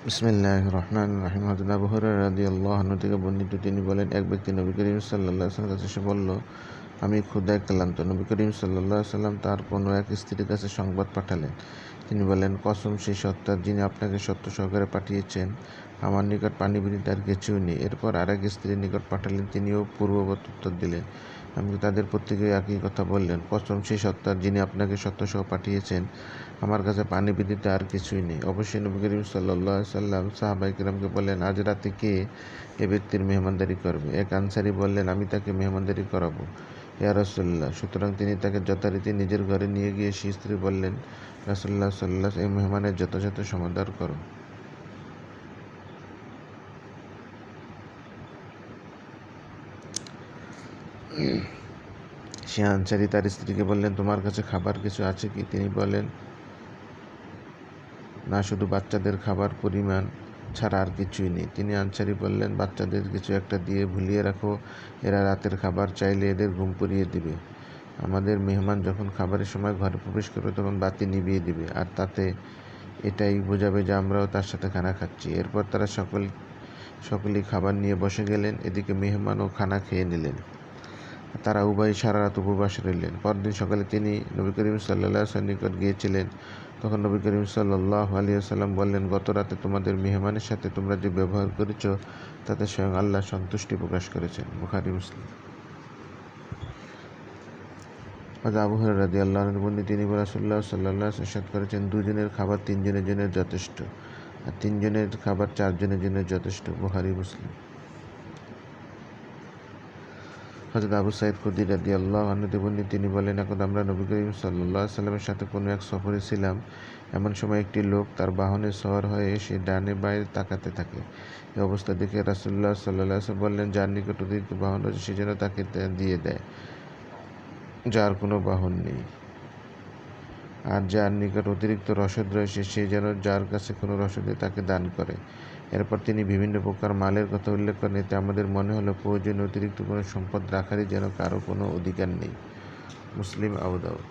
বিসমিল্লাহির রহমানির রহিম। হযরত আবু হুরায়রা রাদিয়াল্লাহু আনহু থেকে বর্ণিত, তিনি বলেন, এক ব্যক্তি নবী করিম সাল্লাল্লাহু আলাইহি ওয়াসাল্লামের কাছে এসে বলল, আমি ক্ষুধায় ক্লান্ত। নবী করিম সাল্লাল্লাহু আলাইহি ওয়াসাল্লাম তার কোনো এক স্ত্রীর কাছে সংবাদ পাঠালেন। তিনি বললেন, কসম সেই সত্তার যিনি আপনাকে সত্য সহকারে পাঠিয়েছেন, আমার নিকট পানি ব্যতীত আর কিছুই নেই। এরপর আরেক স্ত্রীর নিকট পাঠালেন, তিনিও পূর্ববৎ উত্তর দিলেন। এমনকি তাদের প্রত্যেকেই একই কথা বললেন, কসম সেই সত্তার যিনি আপনাকে সত্যসহ পাঠিয়েছেন, আমার কাছে পানি ব্যতীত আর কিছুই নেই। অবশ্যই নবী করিম সাল্লাল্লাহু আলাইহি ওয়াসাল্লাম সাহাবায়ে কিরামকে বললেন, আজ রাতে কে এ ব্যক্তির মেহমানদারি করবে? এক আনসারী বললেন, আমি তাকে মেহমানদারি করাবো ইয়া রাসূলুল্লাহ। সুতরাং তিনি তাকে যথারীতি নিজের ঘরে নিয়ে গিয়ে সেই স্ত্রী বললেন, রাসূলুল্লাহ সাল্লাল্লাহু আলাইহি ওয়াসাল্লাম, এই মেহমানের যথাযথ সমাদর করো। সে আনসারী তার স্ত্রীকে বললেন, তোমার কাছে খাবার কিছু আছে কি? তিনি বলেন, না, শুধু বাচ্চাদের খাবার পরিমাণ ছাড়া আর কিছুই নেই। তিনি আনসারী বললেন, বাচ্চাদের কিছু একটা দিয়ে ভুলিয়ে রাখো, এরা রাতের খাবার চাইলে এদের ঘুম পাড়িয়ে দিবে। আমাদের মেহমান যখন খাবারের সময় ঘরে প্রবেশ করবে তখন বাতি নিভিয়ে দিবে, আর তাতে এটাই বোঝাবে যে আমরাও তার সাথে খানা খাচ্ছি। এরপর তারা সকলেই খাবার নিয়ে বসে গেলেন। এদিকে মেহমানও খানা খেয়ে নিলেন। তারা উভয়ই সারা রাত উপবাস রইলেন। পরদিন সকালে তিনি নবী করিম সাল্লাল্লাহু আলাইহি ওয়াসাল্লামের নিকট গিয়েছিলেন। তখন নবী করিম সাল্লাল্লাহু আলাইহি ওয়াসাল্লাম বললেন, গত রাতে তোমাদের মেহমানের সাথে তোমরা যে ব্যবহার করেছ তাতে স্বয়ং আল্লাহ সন্তুষ্টি প্রকাশ করেছেন। বুখারী, মুসলিম। আবু হুরায়রা রাদিয়াল্লাহু আনহু বর্ণিত, তিনি রাসূলুল্লাহ সাল্লাল্লাহু আলাইহি ওয়াসাল্লাম ইরশাদ করেছেন, দুজনের খাবার তিনজনের জন্য যথেষ্ট, আর তিনজনের খাবার চারজনের জন্য যথেষ্ট। বুখারী, মুসলিম। হযরত আবু সাঈদ খুদরী রাদিয়াল্লাহু আনহু থেকে বর্ণিত, তিনি বলেন, এখন আমরা নবী করিম সাল্লাল্লাহু আলাইহি ওয়াসাল্লামের সাথে কোনো এক সফরে ছিলাম। এমন সময় একটি লোক তার বাহনে সওয়ার হয়ে এসে ডানে বাঁয়ে তাকাতে থাকে। এই অবস্থা দেখে রাসূলুল্লাহ সাল্লাল্লাহু আলাইহি ওয়াসাল্লাম বললেন, যার নিকট অতিরিক্ত বাহন রয়েছে সে যেন তাকে দিয়ে দেয়, যার কোনো বাহন নেই। আর যার নিকট অতিরিক্ত রসদ রয়েছে সে যেন যার কাছে কোনো রসদ নেই তাকে দান করে। এরপর তিনি বিভিন্ন প্রকার মালের কথা উল্লেখ করেন। এতে আমাদের মনে হলো প্রয়োজনে অতিরিক্ত কোনো সম্পদ রাখারই যেন কারো কোনো অধিকার নেই। মুসলিম, আবু দাউদ।